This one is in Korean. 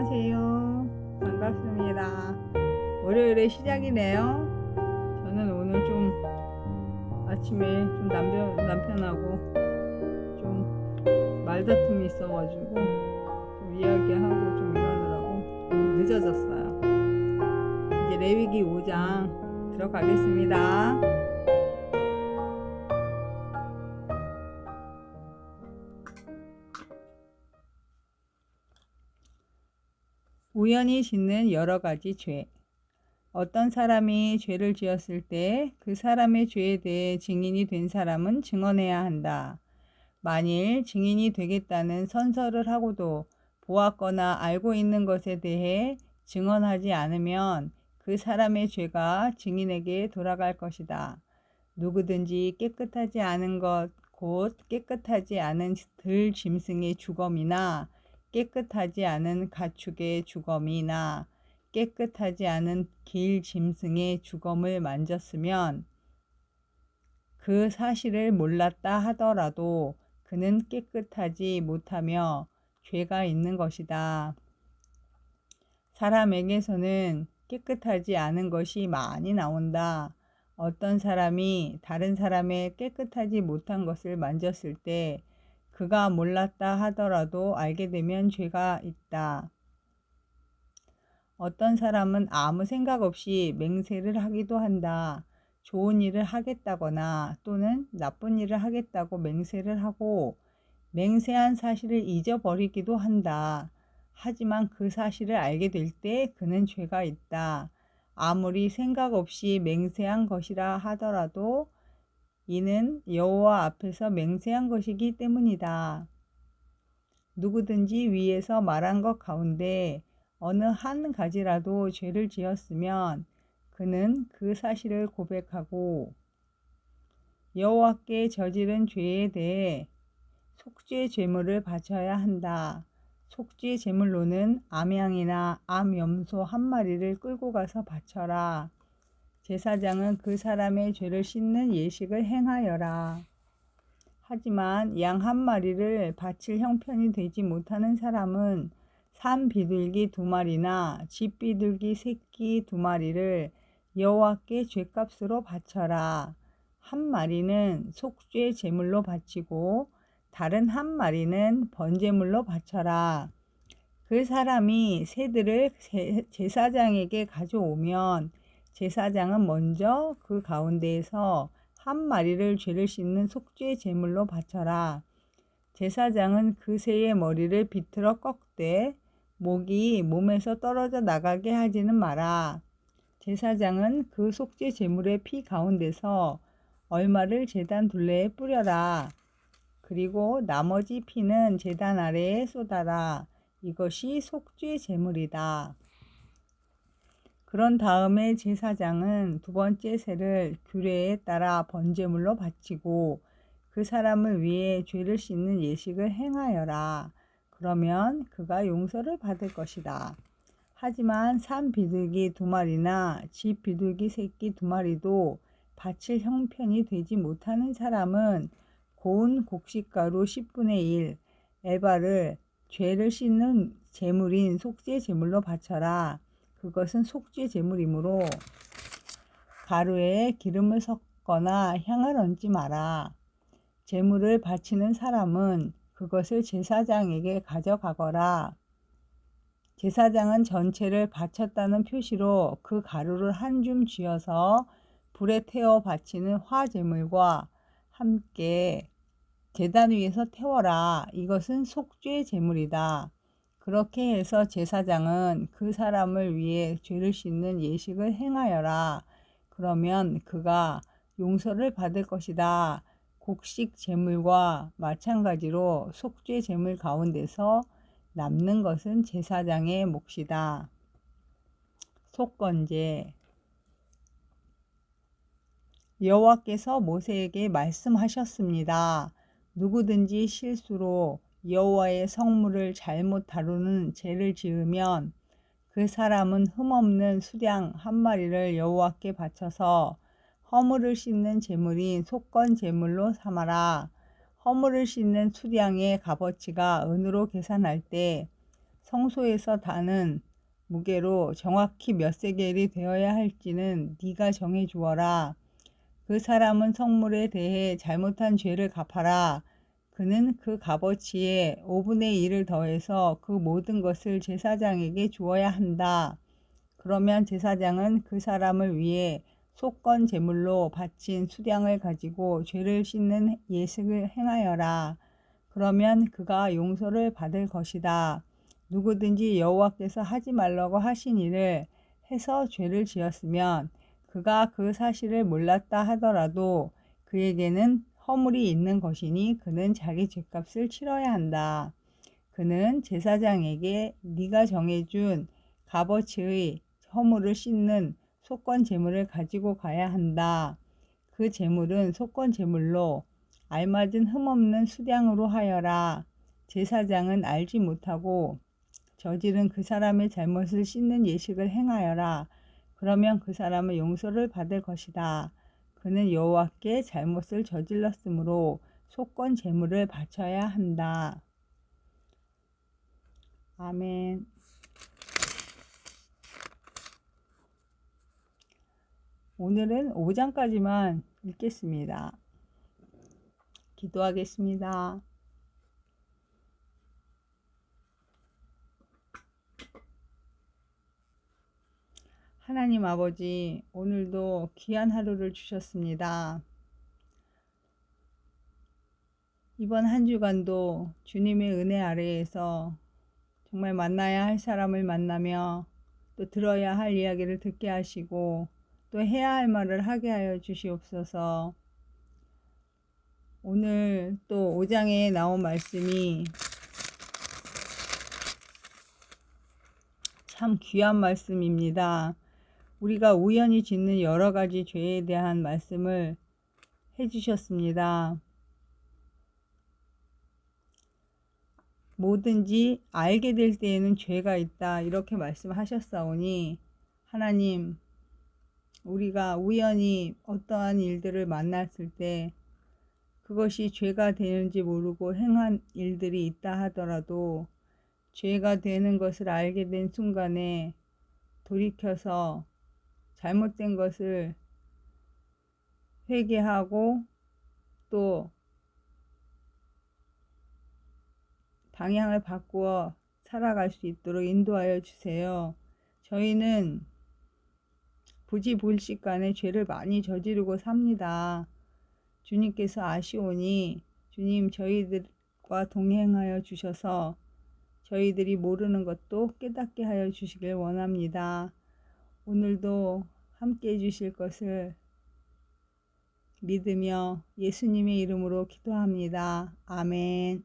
안녕하세요. 반갑습니다. 월요일의 시작이네요. 저는 오늘 좀 아침에 좀 남편하고 좀 말다툼이 있어가지고 좀 이야기하고 좀 이러느라고 좀 늦어졌어요. 이제 레위기 5장 들어가겠습니다. 우연히 짓는 여러 가지 죄. 어떤 사람이 죄를 지었을 때 그 사람의 죄에 대해 증인이 된 사람은 증언해야 한다. 만일 증인이 되겠다는 선서를 하고도 보았거나 알고 있는 것에 대해 증언하지 않으면 그 사람의 죄가 증인에게 돌아갈 것이다. 누구든지 깨끗하지 않은 것, 곧 깨끗하지 않은 들 짐승의 주검이나 깨끗하지 않은 가축의 주검이나 깨끗하지 않은 길 짐승의 주검을 만졌으면 그 사실을 몰랐다 하더라도 그는 깨끗하지 못하며 죄가 있는 것이다. 사람에게서는 깨끗하지 않은 것이 많이 나온다. 어떤 사람이 다른 사람의 깨끗하지 못한 것을 만졌을 때 그가 몰랐다 하더라도 알게 되면 죄가 있다. 어떤 사람은 아무 생각 없이 맹세를 하기도 한다. 좋은 일을 하겠다거나 또는 나쁜 일을 하겠다고 맹세를 하고 맹세한 사실을 잊어버리기도 한다. 하지만 그 사실을 알게 될 때 그는 죄가 있다. 아무리 생각 없이 맹세한 것이라 하더라도 이는 여호와 앞에서 맹세한 것이기 때문이다. 누구든지 위에서 말한 것 가운데 어느 한 가지라도 죄를 지었으면 그는 그 사실을 고백하고 여호와께 저지른 죄에 대해 속죄 제물을 바쳐야 한다. 속죄 제물로는 암양이나 암염소 한 마리를 끌고 가서 바쳐라. 제사장은 그 사람의 죄를 씻는 예식을 행하여라. 하지만 양 한 마리를 바칠 형편이 되지 못하는 사람은 산 비둘기 2마리나 집 비둘기 새끼 2마리를 여호와께 죄값으로 바쳐라. 한 마리는 속죄 제물로 바치고 다른 한 마리는 번제물로 바쳐라. 그 사람이 새들을 제사장에게 가져오면 제사장은 먼저 그 가운데에서 한 마리를 죄를 씻는 속죄 제물로 바쳐라. 제사장은 그 새의 머리를 비틀어 꺾되 목이 몸에서 떨어져 나가게 하지는 마라. 제사장은 그 속죄 제물의 피 가운데서 얼마를 제단 둘레에 뿌려라. 그리고 나머지 피는 제단 아래에 쏟아라. 이것이 속죄 제물이다. 그런 다음에 제사장은 2번째 새를 규례에 따라 번제물로 바치고 그 사람을 위해 죄를 씻는 예식을 행하여라. 그러면 그가 용서를 받을 것이다. 하지만 산 비둘기 2마리나 집 비둘기 새끼 2마리도 바칠 형편이 되지 못하는 사람은 고운 곡식가루 10분의 1 에바를 죄를 씻는 제물인 속죄 제물로 바쳐라. 그것은 속죄 제물이므로 가루에 기름을 섞거나 향을 얹지 마라. 제물을 바치는 사람은 그것을 제사장에게 가져가거라. 제사장은 전체를 바쳤다는 표시로 그 가루를 한 줌 쥐어서 불에 태워 바치는 화제물과 함께 제단 위에서 태워라. 이것은 속죄 제물이다. 그렇게 해서 제사장은 그 사람을 위해 죄를 씻는 예식을 행하여라. 그러면 그가 용서를 받을 것이다. 곡식 제물과 마찬가지로 속죄 제물 가운데서 남는 것은 제사장의 몫이다. 속건제. 여호와께서 모세에게 말씀하셨습니다. 누구든지 실수로 여호와의 성물을 잘못 다루는 죄를 지으면 그 사람은 흠없는 수량 한 마리를 여호와께 바쳐서 허물을 씻는 제물인 속건 제물로 삼아라. 허물을 씻는 수량의 값어치가 은으로 계산할 때 성소에서 다는 무게로 정확히 몇 세겔이 되어야 할지는 네가 정해 주어라. 그 사람은 성물에 대해 잘못한 죄를 갚아라. 그는 그 값어치의 5분의 1을 더해서 그 모든 것을 제사장에게 주어야 한다. 그러면 제사장은 그 사람을 위해 속건 제물로 바친 수량을 가지고 죄를 씻는 예식을 행하여라. 그러면 그가 용서를 받을 것이다. 누구든지 여호와께서 하지 말라고 하신 일을 해서 죄를 지었으면 그가 그 사실을 몰랐다 하더라도 그에게는 허물이 있는 것이니 그는 자기 죄값을 치러야 한다. 그는 제사장에게 네가 정해준 값어치의 허물을 씻는 속건 제물을 가지고 가야 한다. 그 제물은 속건 제물로 알맞은 흠없는 수량으로 하여라. 제사장은 알지 못하고 저지른 그 사람의 잘못을 씻는 예식을 행하여라. 그러면 그 사람은 용서를 받을 것이다. 그는 여호와께 잘못을 저질렀으므로 속건 제물을 바쳐야 한다. 아멘. 오늘은 5장까지만 읽겠습니다. 기도하겠습니다. 하나님 아버지, 오늘도 귀한 하루를 주셨습니다. 이번 한 주간도 주님의 은혜 아래에서 정말 만나야 할 사람을 만나며 또 들어야 할 이야기를 듣게 하시고 또 해야 할 말을 하게 하여 주시옵소서. 오늘 또 5장에 나온 말씀이 참 귀한 말씀입니다. 우리가 우연히 짓는 여러 가지 죄에 대한 말씀을 해주셨습니다. 뭐든지 알게 될 때에는 죄가 있다 이렇게 말씀하셨사오니 하나님, 우리가 우연히 어떠한 일들을 만났을 때 그것이 죄가 되는지 모르고 행한 일들이 있다 하더라도 죄가 되는 것을 알게 된 순간에 돌이켜서 잘못된 것을 회개하고 또 방향을 바꾸어 살아갈 수 있도록 인도하여 주세요. 저희는 부지불식간에 죄를 많이 저지르고 삽니다. 주님께서 아시오니 주님 저희들과 동행하여 주셔서 저희들이 모르는 것도 깨닫게 하여 주시길 원합니다. 오늘도 함께 해주실 것을 믿으며 예수님의 이름으로 기도합니다. 아멘.